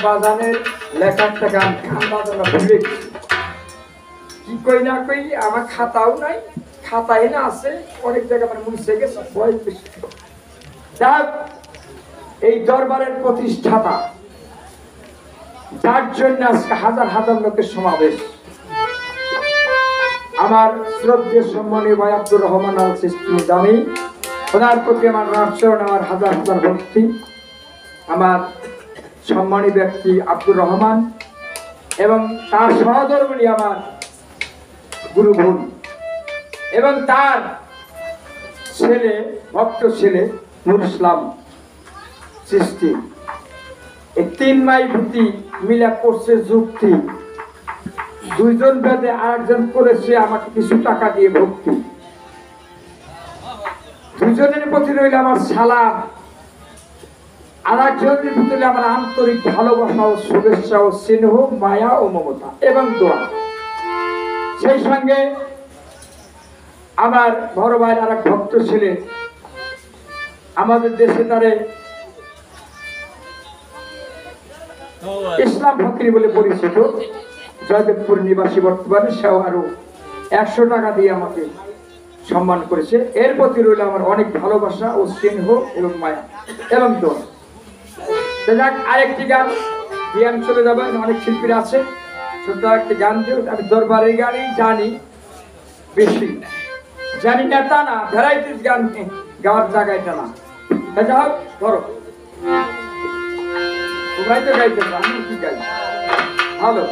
বাজানের লেখা একটা গান বাজানো ভুলে কি কই না কই আমার খাতাও নাই, খাতায় না আছে অনেক জায়গায় আমার মুছে গেছে বয়স বেশি। যাক, এই দরবারের প্রতিষ্ঠাতা যার জন্য আজকে হাজার হাজার লোকের সমাবেশ, আমার শ্রদ্ধেয় সম্মানীয় ভাই আব্দুর রহমান আল চিশতি নিজামী, ওনার প্রতি আমার রাষ্ট্রণ আমার হাজার হাজার ভক্তি। আমার সম্মানী ব্যক্তি আব্দুর রহমান এবং তার সহধর্মিণী আমার গুরু বোন এবং তার ছেলে ভক্ত ছেলে নূর ইসলাম চিশতি, এই তিন মাই ভূতি মিলা করছে যুক্তি, দুইজন বেদে আরেকজন করেছে আমাকে কিছু টাকা দিয়ে ভক্তি। দুজনের প্রতি রইল আমার সালাম, আর একজনের ভিতরে আমার আন্তরিক ভালোবাসা ও শুভেচ্ছা ও স্নেহ, মায়া ও মমতা এবং দোয়া। সেই সঙ্গে আমার বড় ভাইয়ের আর এক ভক্ত ছিলেন, আমাদের দেশে তারে ইসলাম ফকির বলে পরিচিত, জয়দেবপুর নিবাসী, বর্তমানে সেও আরো 100 টাকা দিয়ে আমাকে সম্মান করেছে। এর প্রতি রইল আমার অনেক ভালোবাসা ও স্নেহ এবং মায়া এবং দোয়া। আরেকটি গান দিয়ে আমি চলে যাবো, অনেক শিল্পীরা আছে, ছোট একটি গান দিয়ে আমি দরবারের গানই জানি, বেশি জানি না তা না, ভ্যারাইটিস গান গাওয়ার জায়গায় টা না। যা হোক, ধরো তোমরাই তো গাইতে, আমি কি গাই ভালো।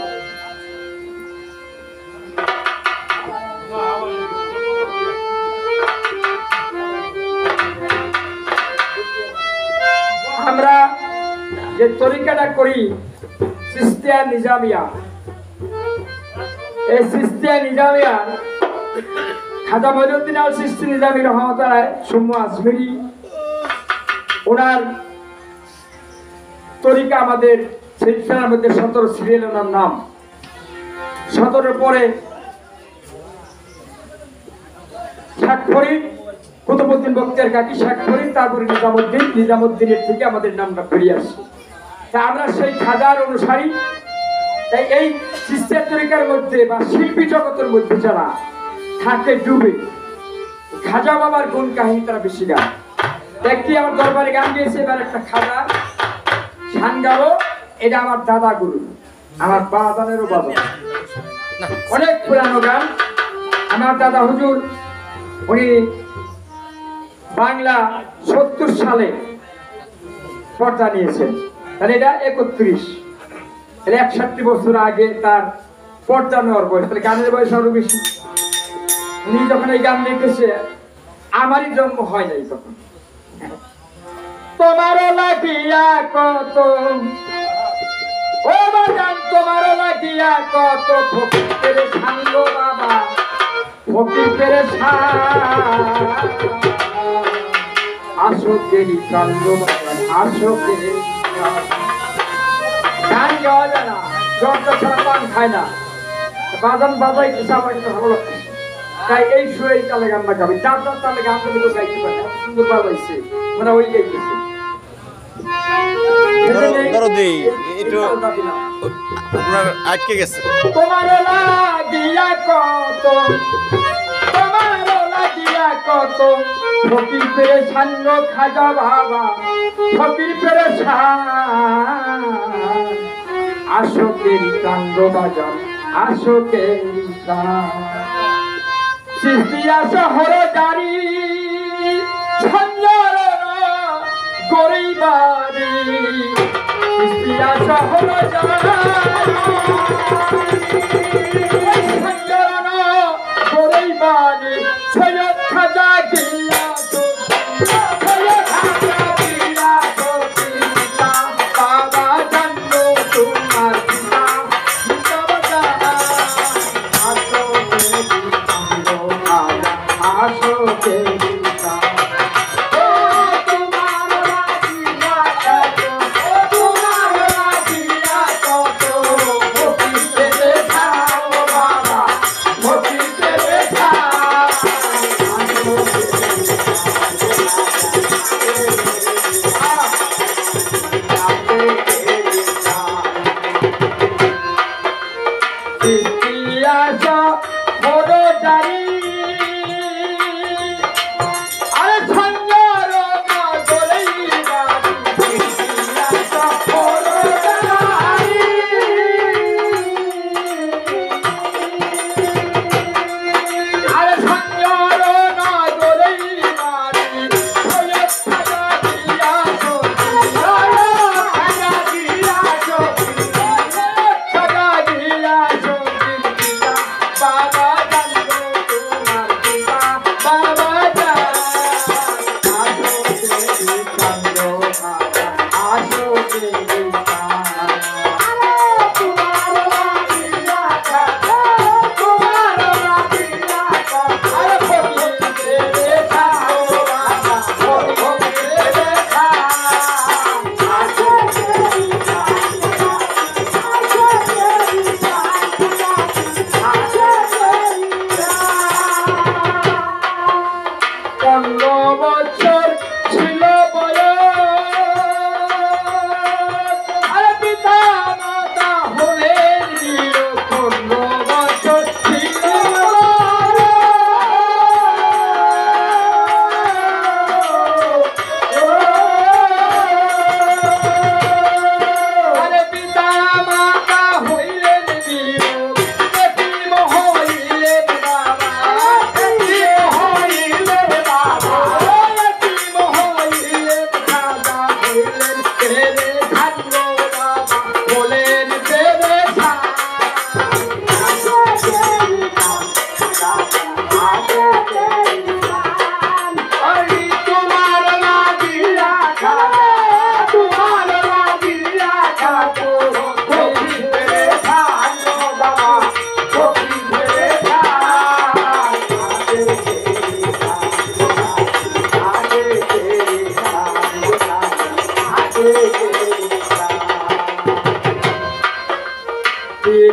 আমরা যে তরিকাটা করি চিশতিয়া নিজামিয়া, এই চিশতিয়া নিজামিয়া খাজা মঈনুদ্দিন আল চিশতি নিজামী রহমাতুল্লাহ সুম্মু আজমিরি, ওনার তরিকা আমাদের সিলসিলার মধ্যে 17 সিরিয়াল ওনার নাম। 17 পরে শাকফরিদ, কুতুবউদ্দিন বখতিয়ার কাকি শাকফরিদ, তারপরে নিজামুদ্দিন, নিজামুদ্দিনের থেকে আমাদের নামটা বেরিয়ে আসছে। তা আমরা সেই খাজার অনুসারী, তাই এই চিশতিয়া তরিকার মধ্যে বা শিল্পী জগতের মধ্যে যারা থাকে ডুবে, খাজা বাবার গুণ কাহিনী তারা বেশি গান। একটি আমার দরবারে গান গিয়েছে, এবার একটা খাজা গান গাবো, এটা আমার দাদা গুরু, আমার বাজানেরও বাবা, অনেক পুরানো গান। আমার দাদা হুজুর উনি বাংলা 70 সালে পর্দা নিয়েছেন, তাহলে এটা 31, 61 বছর আগে তার পর্দা নেওয়ার বয়স, তাহলে গানের বয়স আরো বেশি। উনি যখন এই গান লিখেছে আমারই জন্ম হয় নাই তখন। তোমার লাগিয়া কত তোমার লাগিয়া কত ফকির সাঙ্গ বাবা ফকির আশোকেরই কান্দ বাবা আশোকের গান গাওয়া যায় না জনটা ছাড়া পান খায় না বাজান বাজাই আমার কিন্তু ভালো লাগছে তাই এই সুরের তালে গান না গাবি চার চার তালে গান তো গাইতে পারে সুন্দর বাজাইছে মানে ওই গাইতেছে আটকে গেছে তোমার লাগিয়া কত ফকির পেরে সাঙ্গ খাজা বাবা ফকির পেরে আশোকের কান্দ বাজার আশোকের সৃষ্টিয়া শহর জারি সঞ্জর গরিবারি সৃষ্টিয়া শহর সঞ্জর গরিবারি সৈয়দ খাজা গিয়া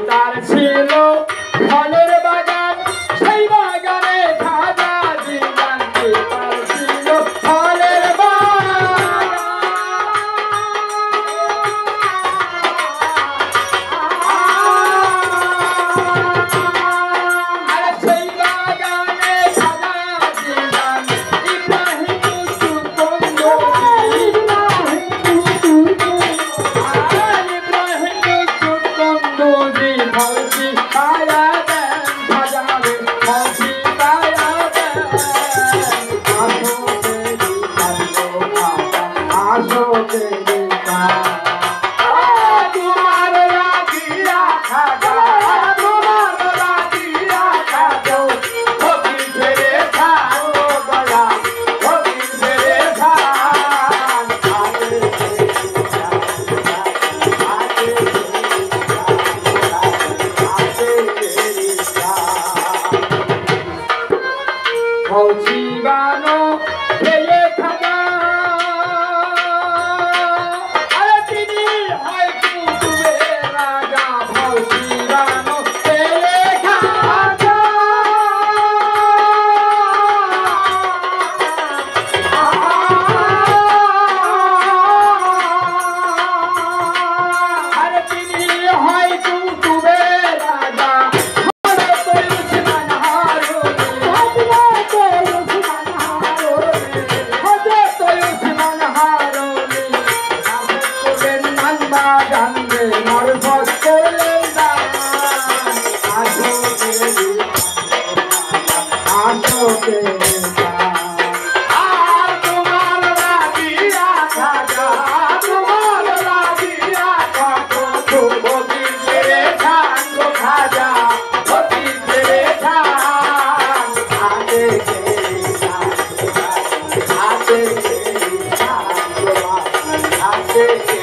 তার ছিল ফলের বাগান সেই বাগানে খাজা জীবন তার ছিল ফলের বাগান আর সেই বাগানে খাজা জীবন ইব্রাহিম থাকে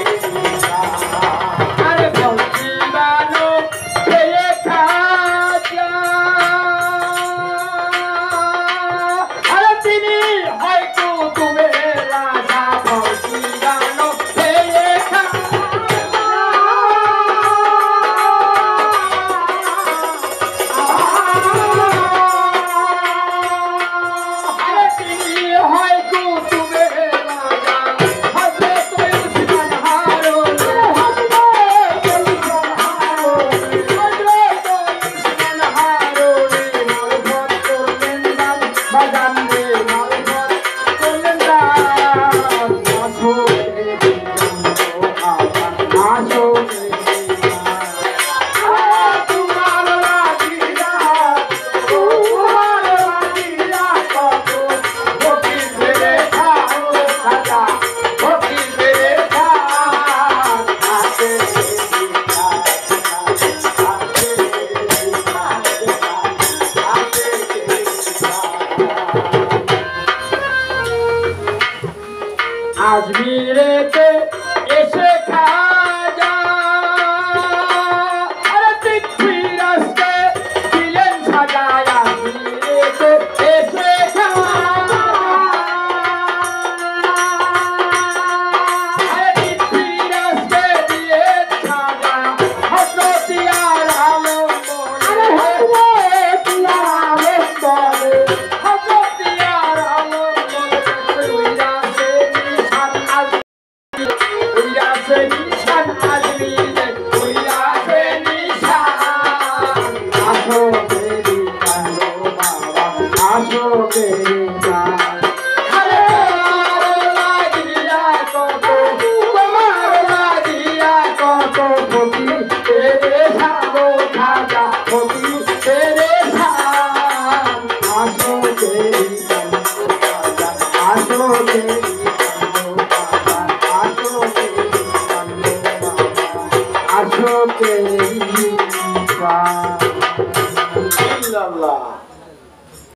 আরে বলছি বানো খেয়ে খাজা আরে তিনি হয়তো তুমি রাজা বলছি বানো খেয়ে আজমিরেতে এসে খাজা আরে তিনফিরাজকে দিলেন সাজায় আজমিরেতে এসে খাজা আরে তিনফিরাজকে দিলেন সাজা হযরত ইয়ার আলম আরে হযরত ইয়ার আলম হযরত ইয়ার আলম Allah.